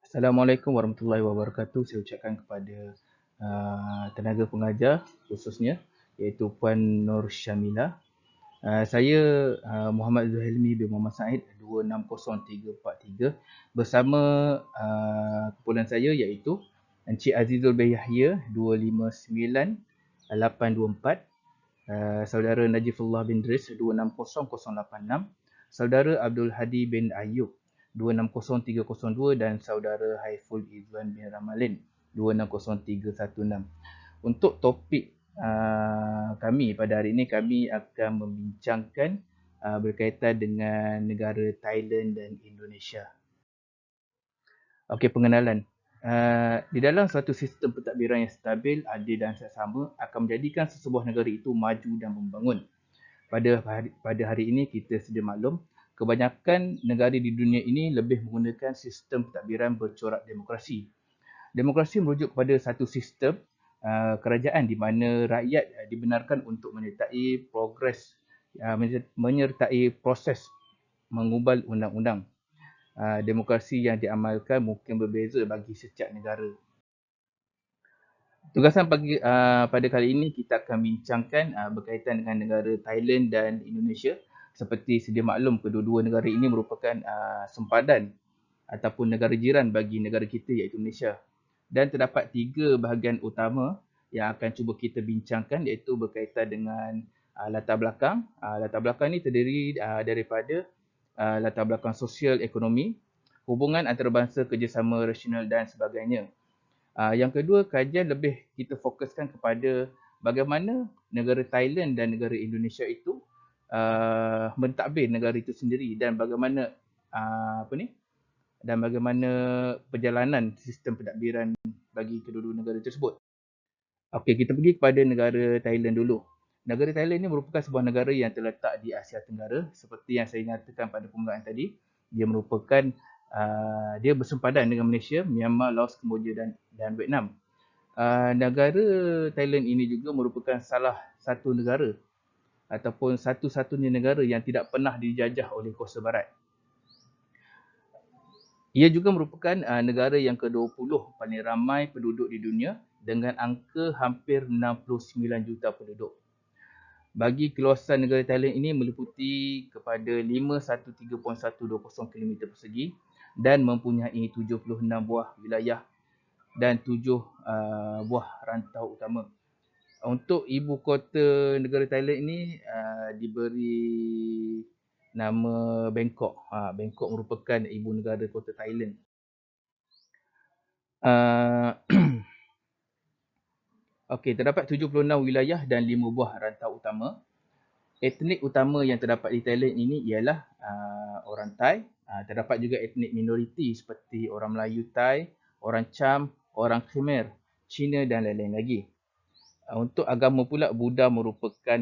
Assalamualaikum warahmatullahi wabarakatuh. Saya ucapkan kepada tenaga pengajar khususnya iaitu Puan Nur Syamila. Saya Muhammad Zuhailmi bin Muhammad Said 260343 bersama kumpulan saya iaitu Encik Azizul Bey Yahya 259824, Saudara Najifullah bin Dris 260086, Saudara Abdul Hadi bin Ayub 260302 dan Saudara Haiful Izwan bin Ramalin 260316. Untuk topik kami pada hari ini, kami akan membincangkan berkaitan dengan negara Thailand dan Indonesia. Okey, pengenalan. Di dalam suatu sistem pentadbiran yang stabil, adil dan seksama akan menjadikan sesebuah negara itu maju dan membangun. Pada hari ini kita sedia maklum, kebanyakan negara di dunia ini lebih menggunakan sistem pentadbiran bercorak demokrasi. Demokrasi merujuk kepada satu sistem kerajaan di mana rakyat dibenarkan untuk menyertai proses mengubah undang-undang. Demokrasi yang diamalkan mungkin berbeza bagi setiap negara. Tugasan pada kali ini kita akan bincangkan berkaitan dengan negara Thailand dan Indonesia. Seperti sedia maklum, kedua-dua negara ini merupakan sempadan ataupun negara jiran bagi negara kita iaitu Malaysia. Dan terdapat tiga bahagian utama yang akan cuba kita bincangkan, iaitu berkaitan dengan latar belakang. Latar belakang ini terdiri daripada latar belakang sosial, ekonomi, hubungan antarabangsa, kerjasama rasional dan sebagainya. Yang kedua, kajian lebih kita fokuskan kepada bagaimana negara Thailand dan negara Indonesia itu mentadbir negara itu sendiri dan bagaimana bagaimana perjalanan sistem pentadbiran bagi kedua-dua negara tersebut. Okey, kita pergi kepada negara Thailand dulu. Negara Thailand ini merupakan sebuah negara yang terletak di Asia Tenggara. Seperti yang saya nyatakan pada permulaan tadi, dia merupakan dia bersempadan dengan Malaysia, Myanmar, Laos, Kemboja dan Vietnam. Negara Thailand ini juga merupakan salah satu negara ataupun satu-satunya negara yang tidak pernah dijajah oleh kuasa barat. Ia juga merupakan negara yang ke-20 paling ramai penduduk di dunia dengan angka hampir 69 juta penduduk. Bagi keluasan negara Thailand ini meliputi kepada 513.120 km persegi dan mempunyai 76 buah wilayah dan 7 buah rantau utama. Untuk ibu kota negara Thailand ini diberi nama Bangkok. Bangkok merupakan ibu negara kota Thailand. Okey, terdapat 76 wilayah dan 5 buah rantau utama. Etnik utama yang terdapat di Thailand ini ialah orang Thai. Terdapat juga etnik minoriti seperti orang Melayu Thai, orang Cham, orang Khmer, Cina dan lain-lain lagi. Untuk agama pula, Buddha merupakan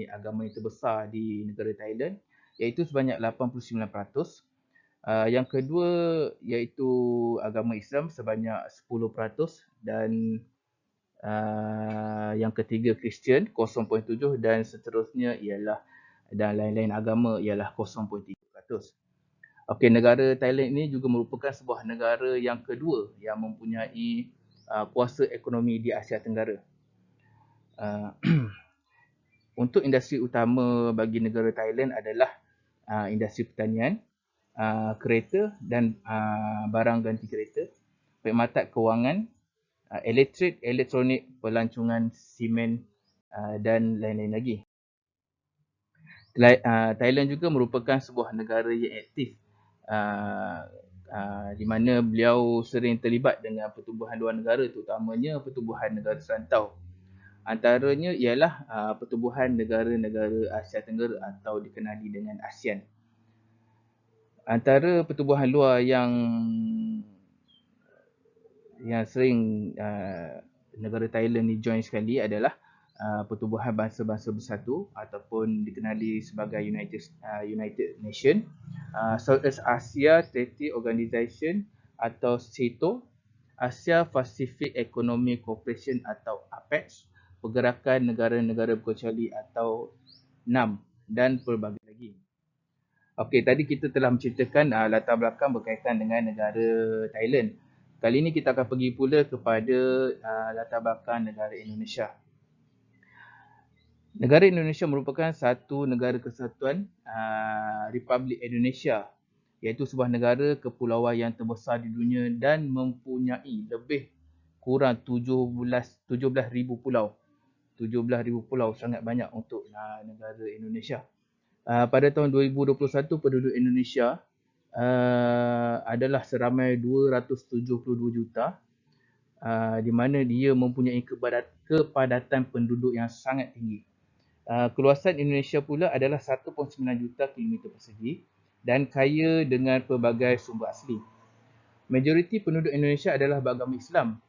agama yang terbesar di negara Thailand, iaitu sebanyak 89%. Yang kedua iaitu agama Islam sebanyak 10% dan yang ketiga Kristian 0.7 dan seterusnya ialah dan lain-lain agama ialah 0.3%. Okey, negara Thailand ini juga merupakan sebuah negara yang kedua yang mempunyai kuasa ekonomi di Asia Tenggara. Untuk industri utama bagi negara Thailand adalah industri pertanian, kereta dan barang ganti kereta, perkhidmatan kewangan, elektrik, elektronik, pelancongan, simen dan lain-lain lagi. Thailand juga merupakan sebuah negara yang aktif di mana beliau sering terlibat dengan pertubuhan luar negara, terutamanya pertubuhan negara serantau. Antaranya ialah pertubuhan negara-negara Asia Tenggara atau dikenali dengan ASEAN. Antara pertubuhan luar yang sering negara Thailand ni join sekali adalah pertubuhan bangsa-bangsa bersatu ataupun dikenali sebagai United Nation, Southeast Asia Treaty Organization atau SEATO, Asia Pacific Economic Cooperation atau APEC, Pergerakan Negara-Negara Berkecuali atau NAM dan pelbagai lagi. Okey, tadi kita telah menceritakan latar belakang berkaitan dengan negara Thailand. Kali ini kita akan pergi pula kepada latar belakang negara Indonesia. Negara Indonesia merupakan satu negara kesatuan Republik Indonesia, iaitu sebuah negara kepulauan yang terbesar di dunia dan mempunyai lebih kurang 17,000 pulau. 17,000 pulau sangat banyak untuk negara Indonesia. Pada tahun 2021, penduduk Indonesia adalah seramai 272 juta, di mana dia mempunyai kepadatan penduduk yang sangat tinggi. Keluasan Indonesia pula adalah 1.9 juta kilometer persegi dan kaya dengan pelbagai sumber asli. Majoriti penduduk Indonesia adalah beragama Islam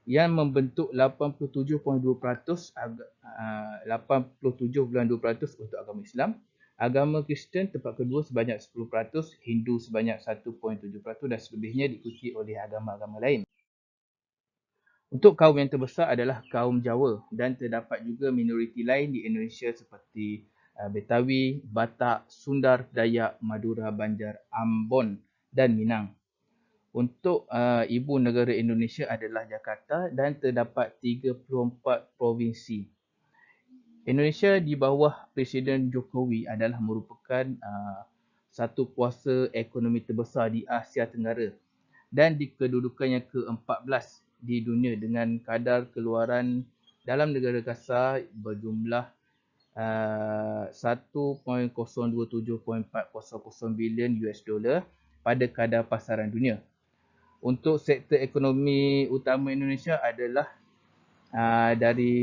yang membentuk 87.2%, 87.2% untuk agama Islam. Agama Kristian tempat kedua sebanyak 10%, Hindu sebanyak 1.7% dan selebihnya diikuti oleh agama-agama lain. Untuk kaum yang terbesar adalah kaum Jawa dan terdapat juga minoriti lain di Indonesia seperti Betawi, Batak, Sundar, Dayak, Madura, Banjar, Ambon dan Minang. Untuk ibu negara Indonesia adalah Jakarta dan terdapat 34 provinsi. Indonesia di bawah Presiden Jokowi adalah merupakan satu kuasa ekonomi terbesar di Asia Tenggara dan di kedudukan yang ke-14 di dunia dengan kadar keluaran dalam negara kasar berjumlah 1.027.400 bilion US dollar pada kadar pasaran dunia. Untuk sektor ekonomi utama Indonesia adalah dari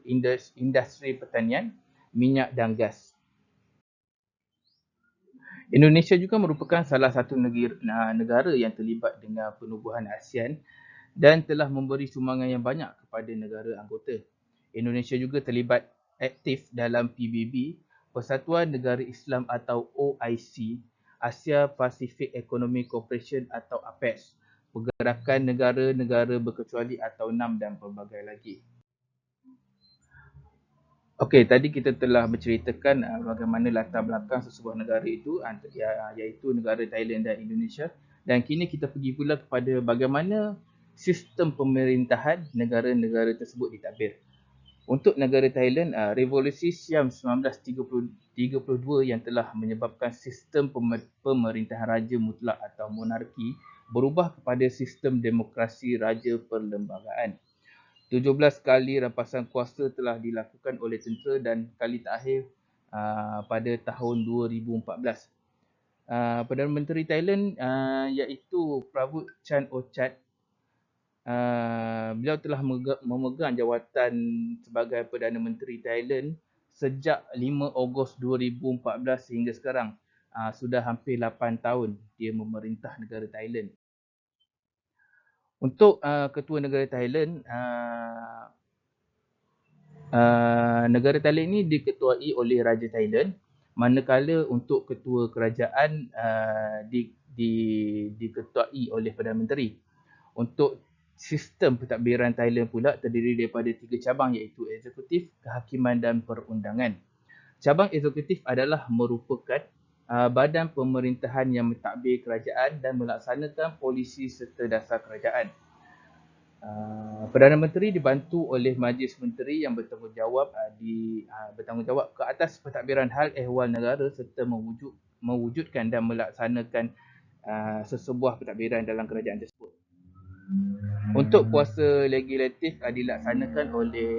industri pertanian, minyak dan gas. Indonesia juga merupakan salah satu negara yang terlibat dengan penubuhan ASEAN dan telah memberi sumbangan yang banyak kepada negara anggota. Indonesia juga terlibat aktif dalam PBB, Persatuan Negara Islam atau OIC, Asia Pacific Economic Cooperation atau APEC, Pergerakan Negara-Negara Berkecuali atau NAM dan pelbagai lagi. Okey, tadi kita telah menceritakan bagaimana latar belakang sesebuah negara itu, iaitu negara Thailand dan Indonesia. Dan kini kita pergi pula kepada bagaimana sistem pemerintahan negara-negara tersebut ditadbir. Untuk negara Thailand, Revolusi Siam 1932 yang telah menyebabkan sistem pemerintahan raja mutlak atau monarki berubah kepada sistem demokrasi raja perlembagaan. 17 kali rampasan kuasa telah dilakukan oleh tentera dan kali terakhir pada tahun 2014. Perdana Menteri Thailand iaitu Prayut Chan-o-cha, beliau telah memegang jawatan sebagai Perdana Menteri Thailand sejak 5 Ogos 2014 sehingga sekarang. Sudah hampir 8 tahun dia memerintah negara Thailand. Untuk ketua negara Thailand, negara Thailand ini diketuai oleh Raja Thailand, manakala untuk ketua kerajaan diketuai oleh Perdana Menteri. Untuk sistem pentadbiran Thailand pula terdiri daripada 3 cabang iaitu eksekutif, kehakiman dan perundangan. Cabang eksekutif adalah merupakan badan pemerintahan yang mentadbir kerajaan dan melaksanakan polisi serta dasar kerajaan. Perdana Menteri dibantu oleh Majlis Menteri yang bertanggungjawab ke atas pentadbiran hal ehwal negara serta mewujudkan dan melaksanakan sesebuah pentadbiran dalam kerajaan tersebut. Untuk kuasa legislatif dilaksanakan oleh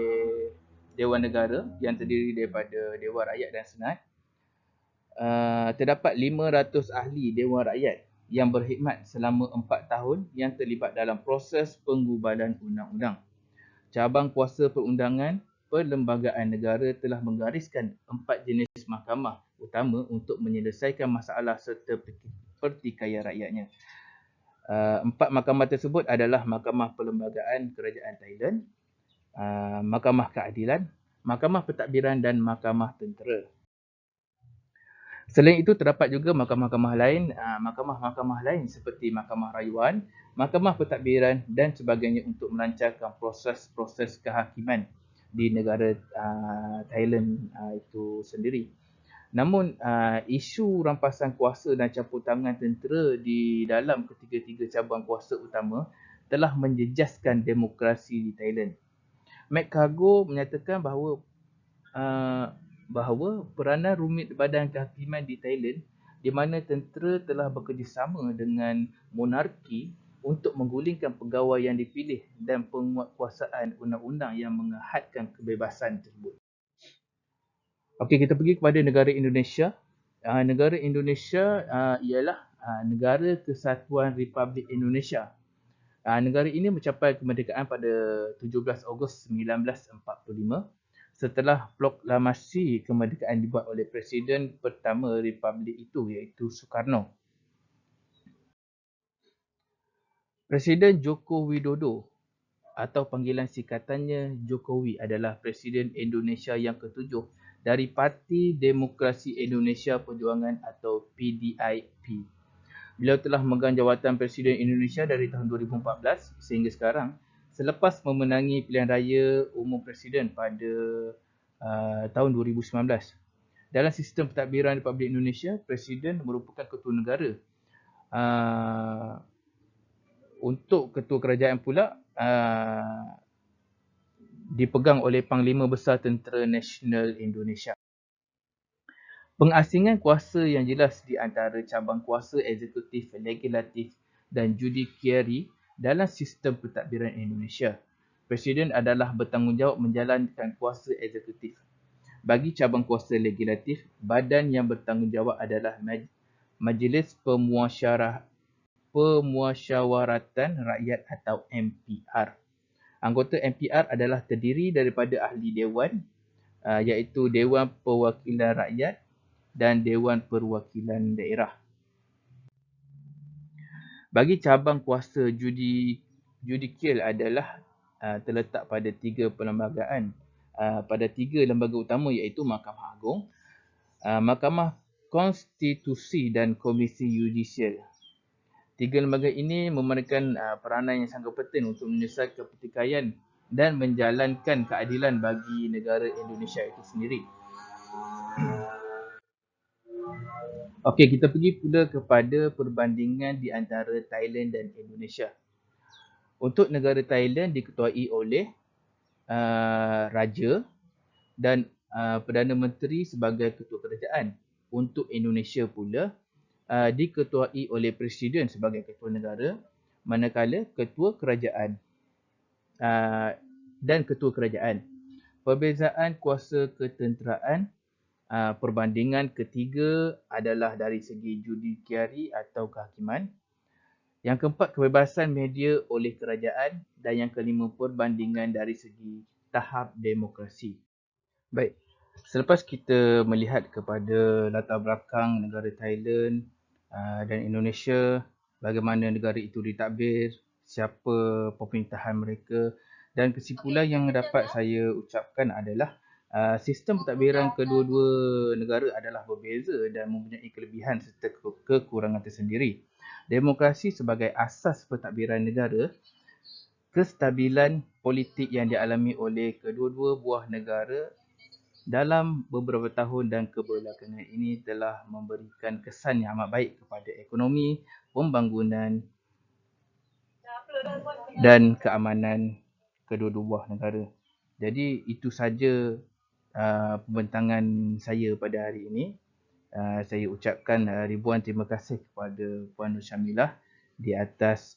Dewan Negara yang terdiri daripada Dewan Rakyat dan Senat. Terdapat 500 ahli Dewan Rakyat yang berkhidmat selama 4 tahun yang terlibat dalam proses penggubalan undang-undang. Cabang kuasa perundangan perlembagaan negara telah menggariskan 4 jenis mahkamah utama untuk menyelesaikan masalah serta pertikaian rakyatnya. 4 mahkamah tersebut adalah Mahkamah Perlembagaan Kerajaan Thailand, Mahkamah Keadilan, Mahkamah Pentadbiran dan Mahkamah Tentera. Selain itu terdapat juga mahkamah-mahkamah lain seperti Mahkamah Rayuan, Mahkamah Pentadbiran dan sebagainya untuk melancarkan proses-proses kehakiman di negara Thailand itu sendiri. Namun isu rampasan kuasa dan campur tangan tentera di dalam ketiga-tiga cabang kuasa utama telah menjejaskan demokrasi di Thailand. McCargo menyatakan bahawa peranan rumit badan kehakiman di Thailand di mana tentera telah bekerjasama dengan monarki untuk menggulingkan pegawai yang dipilih dan penguatkuasaan undang-undang yang mengahadkan kebebasan tersebut. Okey, kita pergi kepada negara Indonesia. Negara Indonesia ialah Negara Kesatuan Republik Indonesia. Negara ini mencapai kemerdekaan pada 17 Ogos 1945 setelah proklamasi kemerdekaan dibuat oleh Presiden pertama Republik itu iaitu Soekarno. Presiden Joko Widodo atau panggilan singkatannya Jokowi adalah Presiden Indonesia yang ketujuh dari Parti Demokrasi Indonesia Perjuangan atau PDIP. Beliau telah memegang jawatan Presiden Indonesia dari tahun 2014 sehingga sekarang selepas memenangi pilihan raya umum Presiden pada tahun 2019. Dalam sistem pentadbiran Republik Indonesia, Presiden merupakan ketua negara. Untuk ketua kerajaan pula dipegang oleh Panglima Besar Tentera Nasional Indonesia. Pengasingan kuasa yang jelas di antara cabang kuasa eksekutif, legislatif dan judiciary dalam sistem pentadbiran Indonesia. Presiden adalah bertanggungjawab menjalankan kuasa eksekutif. Bagi cabang kuasa legislatif, badan yang bertanggungjawab adalah Majlis Pemusyawaratan Rakyat atau MPR. Anggota MPR adalah terdiri daripada ahli dewan iaitu Dewan Perwakilan Rakyat dan Dewan Perwakilan Daerah. Bagi cabang kuasa judicial adalah terletak pada tiga perlembagaan. Pada tiga lembaga utama iaitu Mahkamah Agung, Mahkamah Konstitusi dan Komisi Yudisial. Tiga lembaga ini memerlukan peranan yang sangat penting untuk menyelesaikan pertikaian dan menjalankan keadilan bagi negara Indonesia itu sendiri. Okey, kita pergi pula kepada perbandingan di antara Thailand dan Indonesia. Untuk negara Thailand diketuai oleh Raja dan Perdana Menteri sebagai ketua kerajaan. Untuk Indonesia pula diketuai oleh Presiden sebagai ketua negara, manakala ketua kerajaan dan ketua kerajaan. Perbezaan kuasa ketenteraan perbandingan ketiga adalah dari segi judiciary atau kehakiman. Yang keempat, kebebasan media oleh kerajaan. Dan yang kelima, perbandingan dari segi tahap demokrasi. Baik, selepas kita melihat kepada latar belakang negara Thailand dan Indonesia, bagaimana negara itu ditadbir, siapa pemerintahan mereka, dan kesimpulan yang dapat saya ucapkan adalah sistem pentadbiran kedua-dua negara adalah berbeza dan mempunyai kelebihan serta kekurangan tersendiri. Demokrasi sebagai asas pentadbiran negara, kestabilan politik yang dialami oleh kedua-dua buah negara dalam beberapa tahun dan kebelakangan ini telah memberikan kesan yang amat baik kepada ekonomi, pembangunan dan keamanan kedua-dua buah negara. Jadi itu saja pembentangan saya pada hari ini. Saya ucapkan ribuan terima kasih kepada Puan Nur Syamilah di atas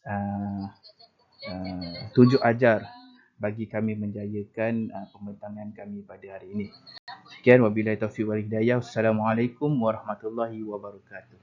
tunjuk ajar bagi kami menjayakan pembentangan kami pada hari ini. Sekian, wabillahi taufiq wal hidayah. Wassalamualaikum warahmatullahi wabarakatuh.